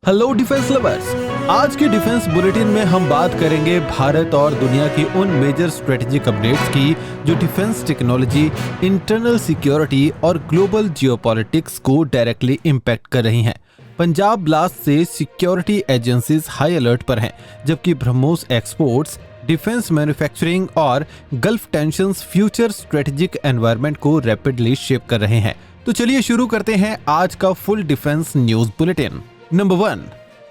Hello defence lovers. आज के defence bulletin में हम बात करेंगे भारत और दुनिया की उन मेजर स्ट्रेटेजिक अपडेट्स की जो डिफेंस टेक्नोलॉजी, इंटरनल सिक्योरिटी और ग्लोबल जियोपॉलिटिक्स को डायरेक्टली इम्पैक्ट कर रही हैं। पंजाब ब्लास्ट से सिक्योरिटी एजेंसीज हाई अलर्ट पर हैं, जबकि ब्रह्मोस एक्सपोर्ट्स, डिफेंस मैन्युफैक्चरिंग और gulf tensions future strategic environment को रैपिडली शेप कर रहे हैं। तो चलिए शुरू करते हैं आज का full defence news bulletin. Number 1.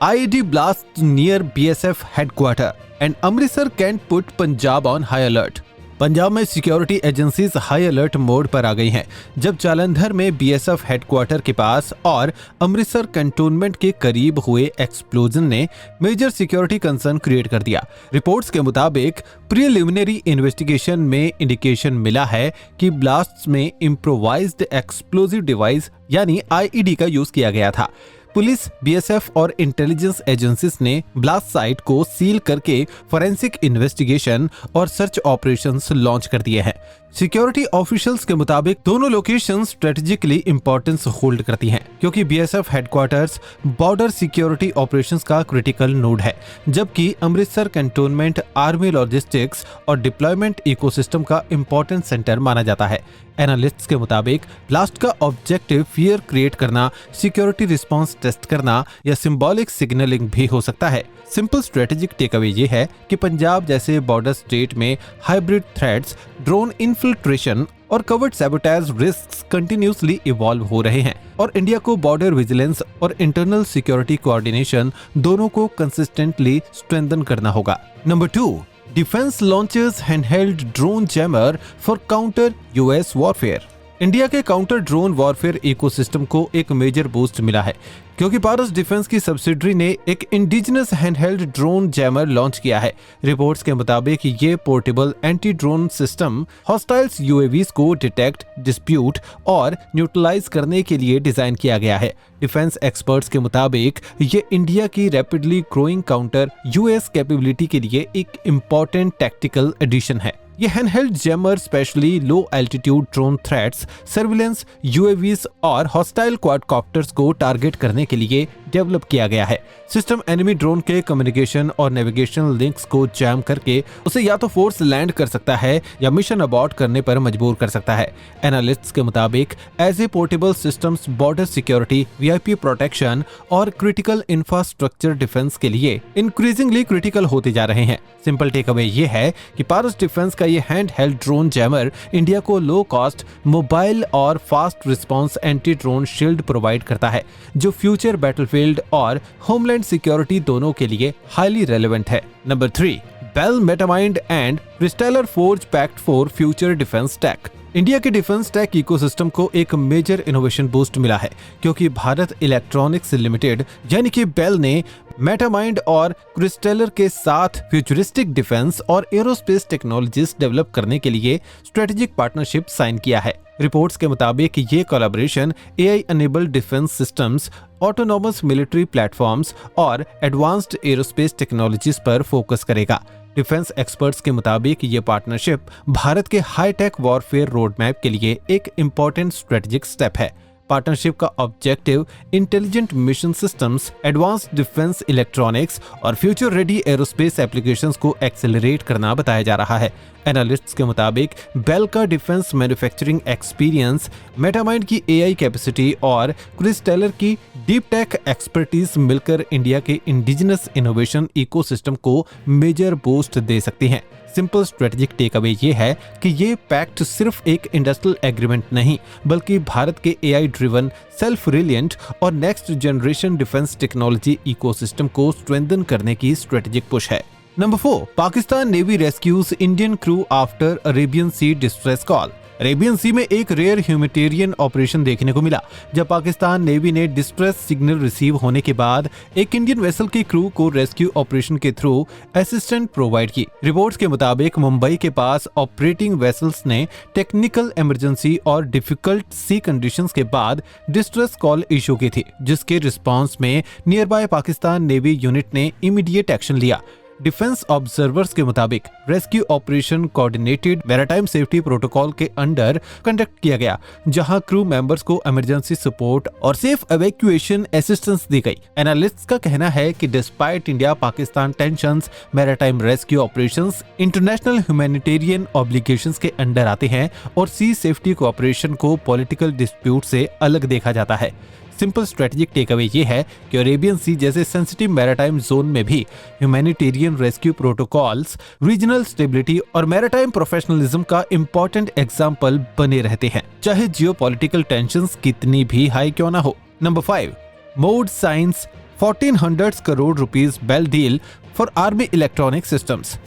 IED blast near BSF headquarter and Amritsar can't put Punjab on high alert. Punjab में security agencies high alert mode पर आ गई हैं, जब जालंधर में बीएसएफ हेडक्वार्टर के पास और अमृतसर कैंटोनमेंट के करीब हुए एक्सप्लोजन ने मेजर सिक्योरिटी कंसर्न क्रिएट कर दिया। रिपोर्ट्स के मुताबिक प्रीलिमिनरी इन्वेस्टिगेशन में इंडिकेशन मिला है कि ब्लास्ट में इम्प्रोवाइज्ड एक्सप्लोजिव डिवाइस यानी आईईडी का यूज किया गया था। पुलिस, बीएसएफ और इंटेलिजेंस एजेंसीज ने ब्लास्ट साइट को सील करके फोरेंसिक इन्वेस्टिगेशन और सर्च ऑपरेशंस लॉन्च कर दिए हैं। सिक्योरिटी ऑफिशियल्स के मुताबिक दोनों लोकेशन स्ट्रेटेजिकली इंपॉर्टेंस होल्ड करती हैं, क्योंकि BSF headquarters border security operations का क्रिटिकल नोड है, जबकि अमृतसर कैंटोनमेंट आर्मी लॉजिस्टिक्स और डिप्लॉयमेंट इकोसिस्टम का इंपॉर्टेंट सेंटर माना जाता है। एनालिस्ट्स के मुताबिक ब्लास्ट का ऑब्जेक्टिव फियर क्रिएट करना, सिक्योरिटी रिस्पांस टेस्ट करना या सिंबॉलिक सिग्नलिंग भी हो सकता है। सिंपल स्ट्रेटेजिक टेकअवे ये है कि पंजाब जैसे बॉर्डर स्टेट में हाइब्रिड थ्रेट्स, ड्रोन इन्फिल्ट्रेशन और covered sabotage risks continuously evolve हो रहे हैं और इंडिया को बॉर्डर विजिलेंस और इंटरनल सिक्योरिटी कोऑर्डिनेशन दोनों को कंसिस्टेंटली स्ट्रेंथन करना होगा। Number 2. Defense launches handheld drone jammer for counter US warfare. India के काउंटर ड्रोन वॉरफेयर इकोसिस्टम को एक मेजर बूस्ट मिला है, क्योंकि पारस डिफेंस की सब्सिडरी ने एक indigenous handheld drone jammer launch किया है। रिपोर्ट्स के मुताबिक ये portable anti drone system हॉस्टाइल्स UAVs को डिटेक्ट, डिस्प्यूट और न्यूट्रलाइज करने के लिए डिजाइन किया गया है। डिफेंस एक्सपर्ट्स के मुताबिक ये इंडिया की rapidly growing counter US capability के लिए एक इम्पॉर्टेंट टैक्टिकल एडिशन है। ये हैंडहेल्ड जैमर स्पेशली लो altitude drone threats, surveillance, UAVs और हॉस्टाइल क्वाडकॉप्टर्स को टारगेट करने के लिए डेवलप किया गया है। सिस्टम एनिमी ड्रोन के कम्युनिकेशन और नेविगेशन लिंक्स को जैम करके उसे या तो फोर्स लैंड कर सकता है या मिशन अबॉर्ट करने पर मजबूर कर सकता है। एनालिस्ट्स के मुताबिक ऐसे portable systems border security, VIP protection और क्रिटिकल इंफ्रास्ट्रक्चर डिफेंस के लिए इंक्रीजिंगली क्रिटिकल होते जा रहे हैं। सिंपल टेकअवे ये है कि पारस डिफेंस का ये hand held drone jammer India को लो कॉस्ट, मोबाइल और fast response anti drone shield provide करता है, जो फ्यूचर बैटलफील्ड और होमलैंड सिक्योरिटी दोनों के लिए हाईली रेलेवेंट है। Number 3. BEL, MetaMind and Kristler forge pact for future defence tech. India के डिफेंस टेक इकोसिस्टम को एक मेजर इनोवेशन बूस्ट मिला है, क्योंकि भारत इलेक्ट्रॉनिक्स लिमिटेड यानी कि बेल ने मेटामाइंड और क्रिस्टलर के साथ फ्यूचरिस्टिक डिफेंस और एरोस्पेस टेक्नोलॉजीज डेवलप करने के लिए स्ट्रेटेजिक पार्टनरशिप साइन किया है। रिपोर्ट्स के मुताबिक ये collaboration AI enabled defence systems, autonomous military platforms और एडवांस्ड एरोस्पेस टेक्नोलॉजीज पर फोकस करेगा। डिफेंस एक्सपर्ट्स के मुताबिक ये पार्टनरशिप भारत के हाईटेक वॉरफेयर रोड मैप के लिए एक इम्पॉर्टेंट स्ट्रेटेजिक स्टेप है। पार्टनरशिप का objective intelligent mission systems, advanced defence electronics और फ्यूचर रेडी एरोस्पेस एप्लीकेशंस को एक्सेलरेट करना बताया जा रहा है। एनालिस्ट्स के मुताबिक बेल का डिफेंस मैन्युफैक्चरिंग एक्सपीरियंस, मेटामाइंड की एआई कैपेसिटी और क्रिस्टलर की डीप टेक एक्सपर्टीज मिलकर इंडिया के इंडिजिनस इनोवेशन इकोसिस्टम को मेजर बूस्ट दे सकती हैं। सिंपल स्ट्रेटेजिक टेकअवे ये है कि ये पैक्ट सिर्फ एक इंडस्ट्रियल एग्रीमेंट नहीं, बल्कि भारत के एआई ड्रिवन, सेल्फ रिलिएंट और next generation defence technology ecosystem को स्ट्रेंथन करने की स्ट्रेटेजिक पुश है। Number 4. Pakistan navy rescues Indian crew after Arabian sea distress call. Arabian sea में एक रेयर ह्यूमैनिटेरियन ऑपरेशन देखने को मिला, जब पाकिस्तान नेवी ने डिस्ट्रेस सिग्नल रिसीव होने के बाद एक इंडियन वेसल की क्रू को रेस्क्यू ऑपरेशन के थ्रू असिस्टेंट प्रोवाइड की। रिपोर्ट्स के मुताबिक मुंबई के पास ऑपरेटिंग वेसल्स ने टेक्निकल इमरजेंसी और डिफिकल्ट सी कंडीशंस के बाद डिस्ट्रेस कॉल इशू की थी, जिसके रिस्पॉन्स में near by Pakistan navy unit ने इमीडिएट एक्शन लिया। डिफेंस ऑब्जर्वर्स के मुताबिक rescue operation coordinated maritime safety protocol के अंडर कंडक्ट किया गया, जहां क्रू मेंबर्स को इमरजेंसी सपोर्ट और सेफ एवैक्यूएशन असिस्टेंस दी गई। एनालिस्ट्स का कहना है कि despite India Pakistan tensions, maritime rescue operations international humanitarian obligations के अंडर आते हैं और सी सेफ्टी कोऑपरेशन को पॉलिटिकल डिस्प्यूट से अलग देखा जाता है। सिंपल स्ट्रेटेजिक टेकअवे ये है कि अरेबियन सी जैसे सेंसिटिव मैरीटाइम जोन में भी humanitarian rescue protocols regional stability और मैरीटाइम प्रोफेशनलिज्म का इंपॉर्टेंट एग्जाम्पल बने रहते हैं, चाहे जियोपॉलिटिकल टेंशंस कितनी भी हाई क्यों ना हो। Number 5, mod science 1400 crore rupees BEL deal for army electronic systems.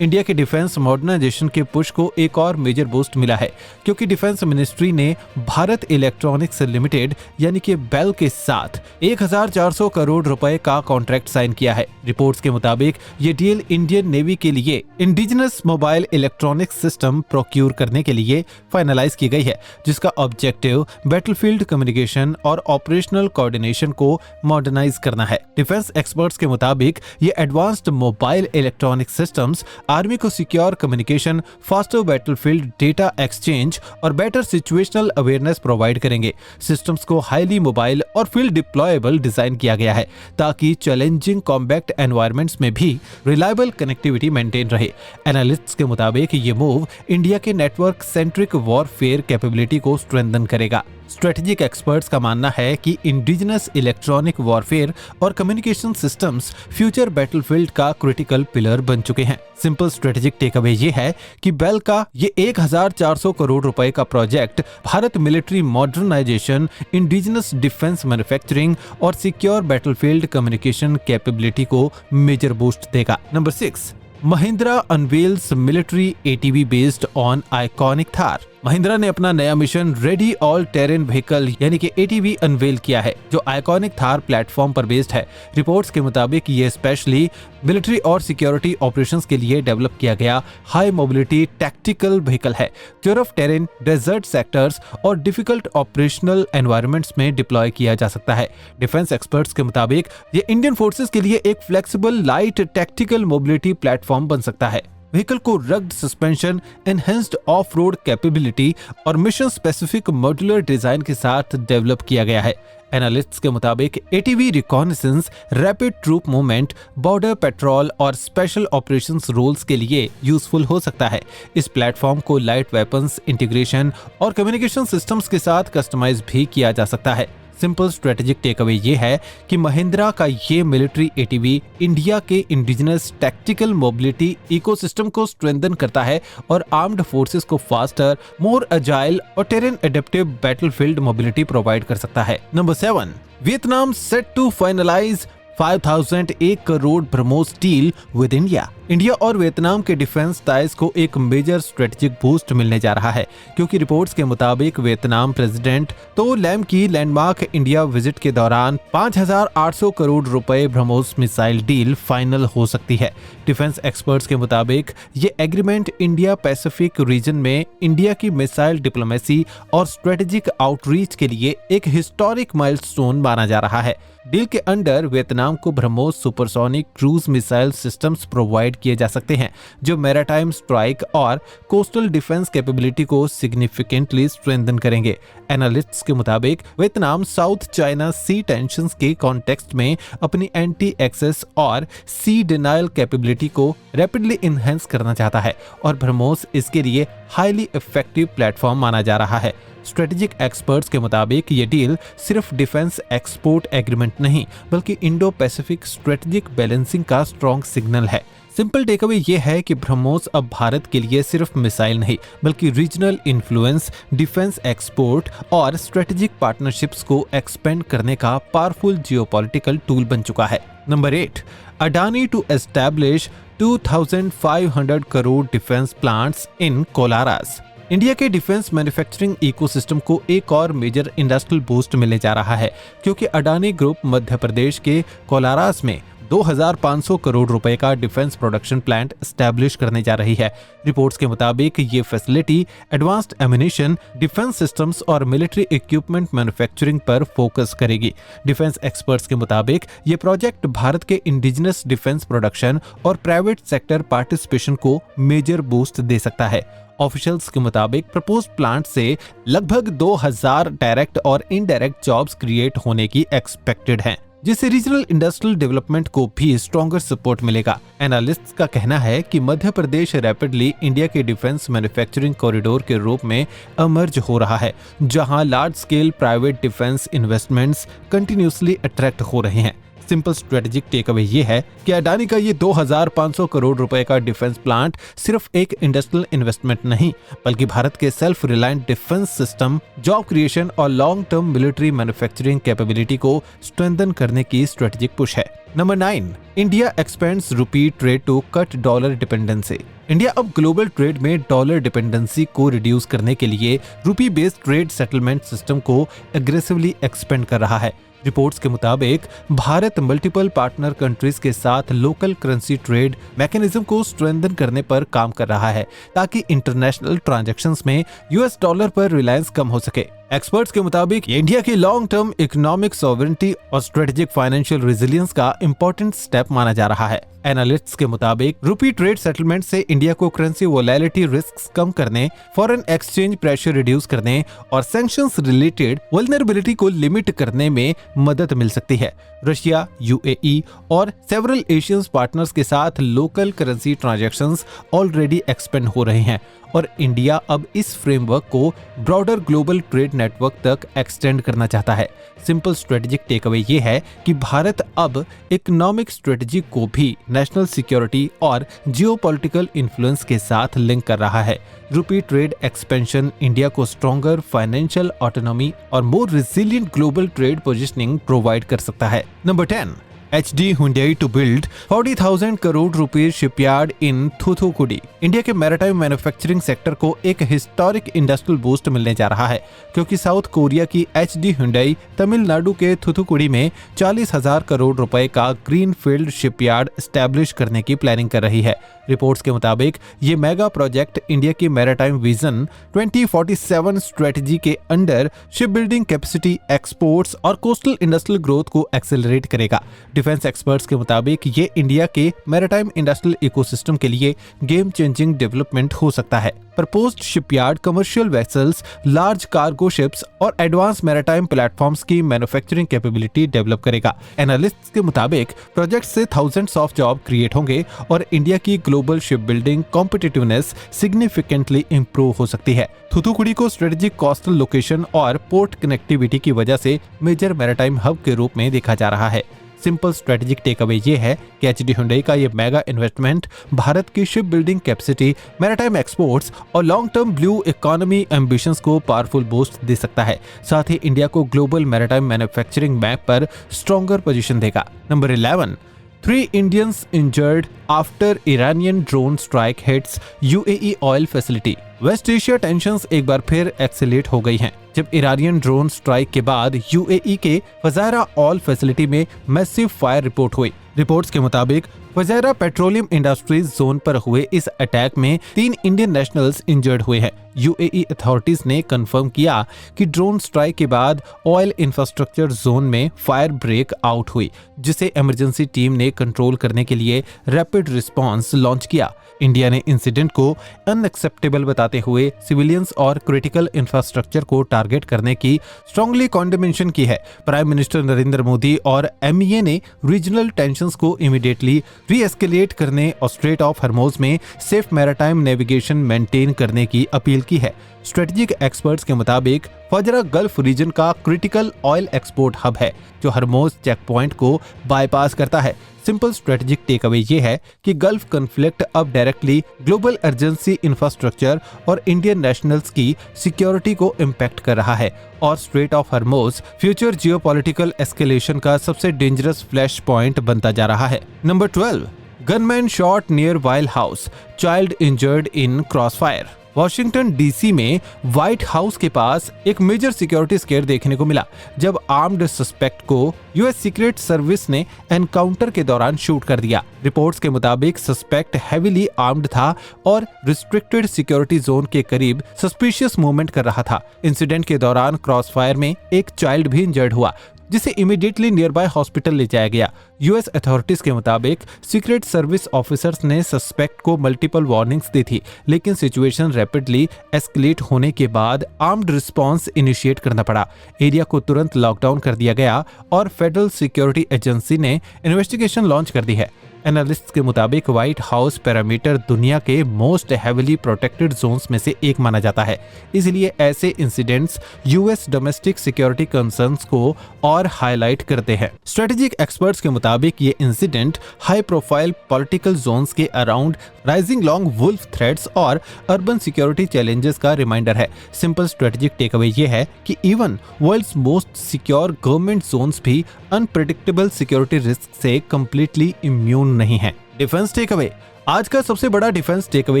India के डिफेंस मॉडर्नाइजेशन के पुश को एक और मेजर बूस्ट मिला है, क्योंकि डिफेंस मिनिस्ट्री ने भारत इलेक्ट्रॉनिक्स लिमिटेड यानी कि बेल के साथ 1400 करोड़ रुपए का कॉन्ट्रैक्ट साइन किया है। रिपोर्ट्स के मुताबिक ये डील इंडियन नेवी के लिए indigenous mobile electronics system procure करने के लिए फाइनलाइज की गई है, जिसका ऑब्जेक्टिव बैटलफील्ड कम्युनिकेशन और ऑपरेशनल कोऑर्डिनेशन को मॉडर्नाइज करना है। डिफेंस एक्सपर्ट्स के मुताबिक ये advanced mobile electronic systems army को secure communication, faster battlefield data exchange और बेटर सिचुएशनल अवेयरनेस प्रोवाइड करेंगे। सिस्टम्स को हाईली मोबाइल और फील्ड डिप्लॉयबल डिजाइन किया गया है, ताकि चैलेंजिंग कॉम्बैट एनवायरनमेंट्स में भी रिलायबल कनेक्टिविटी मेंटेन रहे। एनालिस्ट्स के मुताबिक ये मूव इंडिया के नेटवर्क सेंट्रिक वॉरफेयर कैपेबिलिटी को स्ट्रेंथन करेगा। स्ट्रेटेजिक एक्सपर्ट्स का मानना है कि इंडिजिनस इलेक्ट्रॉनिक वॉरफेयर और कम्युनिकेशन सिस्टम्स फ्यूचर बैटलफील्ड का क्रिटिकल पिलर बन चुके हैं। सिंपल स्ट्रेटेजिक टेकअवे ये है कि बेल का ये 1400 करोड़ रुपए का project Bharat military modernisation, indigenous defence manufacturing और सिक्योर बैटलफील्ड कम्युनिकेशन कैपेबिलिटी को मेजर बूस्ट देगा। Number 6, Mahindra unveils military ATV based on iconic Thar. Mahindra ने अपना नया मिशन रेडी ऑल टेरेन व्हीकल यानी कि ATV अनवेल किया है, जो आइकॉनिक थार प्लेटफॉर्म पर बेस्ड है। रिपोर्ट्स के मुताबिक ये स्पेशली मिलिट्री और सिक्योरिटी ऑपरेशंस के लिए डेवलप किया गया हाई मोबिलिटी टैक्टिकल व्हीकल है, जो रफ टेरेन, डेजर्ट सेक्टर्स और डिफिकल्ट ऑपरेशनल एनवायरनमेंट्स में डिप्लॉय किया जा सकता है। डिफेंस एक्सपर्ट्स के मुताबिक ये इंडियन फोर्सेस के लिए एक flexible light tactical mobility platform बन सकता है। व्हीकल को rugged suspension, enhanced of road capability और मिशन स्पेसिफिक मॉड्यूलर डिजाइन के साथ डेवलप किया गया है। एनालिस्ट्स के मुताबिक ATV reconnaissance, rapid troop movement, border patrol और स्पेशल ऑपरेशंस रोल्स के लिए यूजफुल हो सकता है। इस प्लेटफॉर्म को लाइट वेपन्स इंटीग्रेशन और कम्युनिकेशन सिस्टम्स के साथ कस्टमाइज भी किया जा सकता है। सिंपल स्ट्रेटेजिक टेकअवे ये है कि महिंद्रा का ये मिलिट्री ATV इंडिया के इंडिजिनस टैक्टिकल मोबिलिटी इकोसिस्टम को स्ट्रेंथन करता है और आर्म्ड फोर्सेस को फास्टर, मोर अजाइल और terrain adaptive battlefield mobility provide कर सकता है। Number 7, Vietnam set to finalize 5001 crore BrahMos deal with India. India और वियतनाम के डिफेंस टाइज को एक मेजर स्ट्रेटेजिक बूस्ट मिलने जा रहा है, क्योंकि रिपोर्ट्स के मुताबिक वियतनाम प्रेसिडेंट तो लैम की लैंडमार्क इंडिया विजिट के दौरान 5800 करोड़ रुपए ब्रह्मोस मिसाइल डील फाइनल हो सकती है। डिफेंस एक्सपर्ट्स के मुताबिक ये एग्रीमेंट इंडिया पैसिफिक रीजन में इंडिया की मिसाइल डिप्लोमेसी और स्ट्रेटेजिक आउटरीच के लिए एक हिस्टोरिक माइलस्टोन माना जा रहा है। डील के अंडर वियतनाम को BrahMos supersonic cruise missile systems provide किए जा सकते हैं, जो मैरीटाइम स्ट्राइक और कोस्टल डिफेंस कैपेबिलिटी को सिग्निफिकेंटली स्ट्रेंथन करेंगे। एनालिस्ट्स के मुताबिक वियतनाम साउथ चाइना सी टेंशंस के कॉन्टेक्स्ट में अपनी एंटी एक्सेस और सी डिनायल कैपेबिलिटी को रैपिडली इनहेंस करना चाहता है, और ब्रह्मोस इसके लिए हाईली इफेक्टिव प्लेटफॉर्म माना जा रहा है। स्ट्रेटेजिक एक्सपर्ट्स के मुताबिक ये डील सिर्फ डिफेंस एक्सपोर्ट एग्रीमेंट नहीं, बल्कि इंडो पैसिफिक स्ट्रेटेजिक बैलेंसिंग का स्ट्रॉन्ग सिग्नल है। सिंपल टेकअवे ये है कि ब्रह्मोस अब भारत के लिए सिर्फ मिसाइल नहीं, बल्कि रीजनल इन्फ्लुएंस, डिफेंस एक्सपोर्ट और स्ट्रेटेजिक पार्टनरशिप्स को एक्सपेंड करने का पावरफुल जियोपॉलिटिकल टूल बन चुका है। Number 8, Adani to establish 2500 crore defence plants in Kolaras. India के डिफेंस मैन्युफैक्चरिंग इकोसिस्टम को एक और मेजर इंडस्ट्रियल बूस्ट मिलने जा रहा है, क्योंकि अडानी ग्रुप मध्य प्रदेश के कोलारास में 2500 करोड़ रुपए का डिफेंस प्रोडक्शन प्लांट एस्टैब्लिश करने जा रही है। रिपोर्ट्स के मुताबिक ये facility advanced ammunition, defence systems और मिलिट्री इक्विपमेंट मैन्युफैक्चरिंग पर फोकस करेगी। डिफेंस एक्सपर्ट्स के मुताबिक ये प्रोजेक्ट भारत के इंडिजिनस डिफेंस प्रोडक्शन और प्राइवेट सेक्टर पार्टिसिपेशन को मेजर बूस्ट दे सकता है। ऑफिशियल्स के मुताबिक प्रपोज्ड प्लांट से लगभग 2000 डायरेक्ट और इनडायरेक्ट जॉब्स क्रिएट होने की एक्सपेक्टेड हैं, जिससे रीजनल इंडस्ट्रियल डेवलपमेंट को भी स्ट्रॉन्गर सपोर्ट मिलेगा। एनालिस्ट्स का कहना है कि मध्य प्रदेश रैपिडली इंडिया के डिफेंस मैन्युफैक्चरिंग कॉरिडोर के रूप में इमर्ज हो रहा है, जहां large scale private defence investments continuously attract हो रहे हैं। सिंपल स्ट्रेटेजिक टेक अवे ये है कि अडानी का ये 2500 करोड़ रुपए का डिफेंस प्लांट सिर्फ एक इंडस्ट्रियल इन्वेस्टमेंट नहीं, बल्कि भारत के self reliant defence system, job creation और long term military manufacturing capability को स्ट्रेंथन करने की स्ट्रेटेजिक पुश है। Number 9, India expands rupee trade to cut dollar dependency. India अब ग्लोबल ट्रेड में डॉलर डिपेंडेंसी को रिड्यूस करने के लिए rupee based trade settlement system को एग्रेसिवली एक्सपेंड कर रहा है। रिपोर्ट्स के मुताबिक भारत मल्टीपल पार्टनर कंट्रीज के साथ लोकल करेंसी ट्रेड मैकेनिज्म को स्ट्रेंथन करने पर काम कर रहा है, ताकि इंटरनेशनल ट्रांजैक्शंस में यूएस डॉलर पर रिलायंस कम हो सके। एक्सपर्ट्स के मुताबिक इंडिया की लॉन्ग टर्म इकोनॉमिक सॉवरेनिटी और स्ट्रेटेजिक फाइनेंशियल रेजिलियंस का इंपॉर्टेंट स्टेप माना जा रहा है। एनालिस्ट्स के मुताबिक रूपी ट्रेड सेटलमेंट से इंडिया को करेंसी वोलेटिलिटी रिस्क्स कम करने, फॉरेन एक्सचेंज प्रेशर रिड्यूस करने और सैंक्शंस रिलेटेड वल्नरेबिलिटी को लिमिट करने में मदद मिल सकती है। रशिया, यूएई और सेवरल एशियन पार्टनर्स के साथ local currency transactions already expand हो रहे हैं और इंडिया अब इस फ्रेमवर्क को ब्रॉडर ग्लोबल ट्रेड नेटवर्क तक एक्सटेंड करना चाहता है। सिंपल स्ट्रेटेजिक टेक अवे ये है कि भारत अब इकोनॉमिक स्ट्रेटजी को भी नेशनल सिक्योरिटी और जियोपॉलिटिकल इन्फ्लुएंस के साथ लिंक कर रहा है। रूपी ट्रेड एक्सपेंशन इंडिया को स्ट्रॉन्गर फाइनेंशियल ऑटोनॉमी और मोर resilient global trade positioning provide कर सकता है। Number 10, HD Hyundai to build 40,000 crore rupees shipyard in Thoothukudi. India के मैरीटाइम मैन्युफैक्चरिंग सेक्टर को एक हिस्टोरिक इंडस्ट्रियल बूस्ट मिलने जा रहा है, क्योंकि साउथ कोरिया की HD Hyundai तमिलनाडु के थूथुकुडी में 40,000 करोड़ रुपए का ग्रीनफील्ड शिपयार्ड एस्टैब्लिश करने की प्लानिंग कर रही है। रिपोर्ट्स के मुताबिक ये मेगा प्रोजेक्ट इंडिया की मैरीटाइम विजन 2047 स्ट्रेटजी के under ship building capacity, exports और कोस्टल इंडस्ट्रियल ग्रोथ को एक्सेलरेट करेगा। डिफेंस एक्सपर्ट्स के मुताबिक ये इंडिया के मैरीटाइम इंडस्ट्रियल इकोसिस्टम के लिए गेम चेंजिंग डेवलपमेंट हो सकता है। Proposed shipyard commercial vessels, large cargo ships और एडवांस मैरीटाइम प्लेटफॉर्म्स की मैन्युफैक्चरिंग कैपेबिलिटी डेवलप करेगा। एनालिस्ट्स के मुताबिक प्रोजेक्ट से थाउजेंड्स ऑफ जॉब क्रिएट होंगे और इंडिया की global ship building competitiveness significantly improve हो सकती है। थूथुकुडी को स्ट्रेटेजिक कोस्टल लोकेशन और पोर्ट कनेक्टिविटी की वजह से मेजर मैरीटाइम हब के रूप में देखा जा रहा है। सिंपल स्ट्रेटेजिक टेक अवे ये है कि HD Hyundai का ये मेगा इन्वेस्टमेंट भारत की ship building capacity, maritime exports और long term blue economy ambitions को पावरफुल बूस्ट दे सकता है। साथ ही इंडिया को ग्लोबल मैरीटाइम मैन्युफैक्चरिंग मैप पर स्ट्रॉन्गर पोजीशन देगा। Number 11, 3 Indians injured after Iranian drone strike hits UAE oil facility। West Asia tensions एक बार फिर एक्सेलेट हो गई हैं, जब ईरानियन ड्रोन स्ट्राइक के बाद यूएई के फजायरा ऑयल फैसिलिटी में मैसिव फायर रिपोर्ट हुई। रिपोर्ट्स के मुताबिक फजायरा पेट्रोलियम इंडस्ट्रीज जोन पर हुए इस अटैक में 3 इंडियन नेशनल्स इंजर्ड हुए हैं। यूएई अथॉरिटीज ने कंफर्म किया कि ड्रोन स्ट्राइक के बाद ऑयल इंफ्रास्ट्रक्चर जोन में फायर ब्रेक आउट हुई, जिसे इमरजेंसी टीम ने कंट्रोल करने के लिए रैपिड रिस्पांस लॉन्च किया। इंडिया ने इंसिडेंट को अनएक्सेप्टेबल बताते हुए सिविलियंस और क्रिटिकल इंफ्रास्ट्रक्चर को टारगेट करने की स्ट्रांगली कॉन्डेमेंशन की है। प्राइम मिनिस्टर नरेंद्र मोदी और MEA ने रीजनल टेंशंस को इमीडिएटली री-एस्केलेट करने और स्ट्रेट ऑफ हॉर्मुज में सेफ मैरीटाइम नेविगेशन मेंटेन करने की अपील की है। स्ट्रेटेजिक एक्सपर्ट्स के मुताबिक फजरा गल्फ रीजन का क्रिटिकल ऑयल एक्सपोर्ट हब है, जो हॉर्मुज चेक पॉइंट को बाईपास करता है। सिंपल स्ट्रेटेजिक टेक अवे ये है कि गल्फ कॉन्फ्लिक्ट अब डायरेक्टली ग्लोबल अर्जेंसी इंफ्रास्ट्रक्चर और इंडियन नेशनल्स की सिक्योरिटी को इम्पैक्ट कर रहा है और straight of Hormuz future geopolitical escalation का सबसे डेंजरस फ्लैश पॉइंट बनता जा रहा है। Number 12, gunman shot near while house, child injured in crossfire. Washington DC में व्हाइट हाउस के पास एक मेजर सिक्योरिटी स्केयर देखने को मिला जब आर्म्ड सस्पेक्ट को यूएस सीक्रेट सर्विस ने एनकाउंटर के दौरान शूट कर दिया। रिपोर्ट्स के मुताबिक सस्पेक्ट हेवीली आर्म्ड था और रिस्ट्रिक्टेड सिक्योरिटी जोन के करीब सस्पिशियस मूवमेंट कर रहा था। इंसिडेंट के दौरान क्रॉसफायर में एक चाइल्ड भी इंजर्ड हुआ जिसे इमीडिएटली नियर बाय हॉस्पिटल ले जाया गया। यूएस अथॉरिटीज के मुताबिक सीक्रेट सर्विस ऑफिसर्स ने सस्पेक्ट को मल्टीपल वार्निंग्स दी थी, लेकिन सिचुएशन रैपिडली एस्केलेट होने के बाद आर्म्ड रिस्पांस इनिशिएट करना पड़ा। एरिया को तुरंत लॉकडाउन कर दिया गया और फेडरल सिक्योरिटी एजेंसी ने इन्वेस्टिगेशन लॉन्च कर दी है। एनालिस्ट्स के मुताबिक व्हाइट हाउस पैरामीटर दुनिया के मोस्ट हेवीली प्रोटेक्टेड जोन्स में से एक माना जाता है, इसलिए ऐसे incidents US domestic security concerns को और हाईलाइट करते हैं। स्ट्रेटेजिक एक्सपर्ट्स के मुताबिक ये incident high profile political zones के around rising long wolf threats और अर्बन सिक्योरिटी चैलेंजेस का रिमाइंडर है। सिंपल स्ट्रेटेजिक टेकअवे ये है कि even world's most secure government zones भी अनप्रेडिक्टेबल सिक्योरिटी रिस्क से कंप्लीटली इम्यून नहीं है। डिफेंस टेकअवे आज का सबसे बड़ा डिफेंस टेकअवे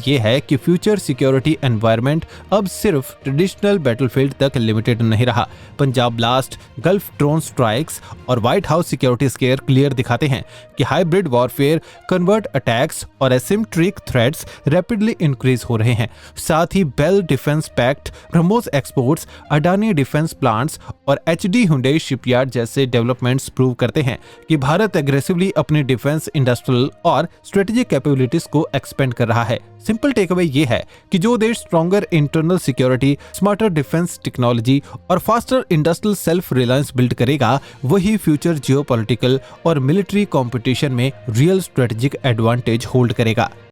ये है कि फ्यूचर सिक्योरिटी एनवायरनमेंट अब सिर्फ ट्रेडिशनल बैटलफील्ड तक लिमिटेड नहीं रहा। Punjab blast, Gulf drone strikes और White House security scare clear दिखाते हैं कि हाइब्रिड वॉरफेयर, कन्वर्ट अटैक्स और एसिमेट्रिक थ्रेट्स रैपिडली इंक्रीज हो रहे हैं। साथ ही BEL defence pact, BrahMos exports, Adani defence plants और एचडी हुंडई शिपयार्ड जैसे डेवलपमेंट्स प्रूव करते हैं कि भारत एग्रेसिवली अपनी डिफेंस इंडस्ट्रियल और स्ट्रेटेजिक कैपेबिलिटीज को एक्सपेंड कर रहा है। सिंपल टेकअवे ये है कि जो देश stronger internal security, smarter defence technology और faster industrial self reliance build करेगा, वही फ्यूचर जियोपॉलिटिकल और मिलिट्री कंपटीशन में रियल स्ट्रेटेजिक एडवांटेज होल्ड करेगा।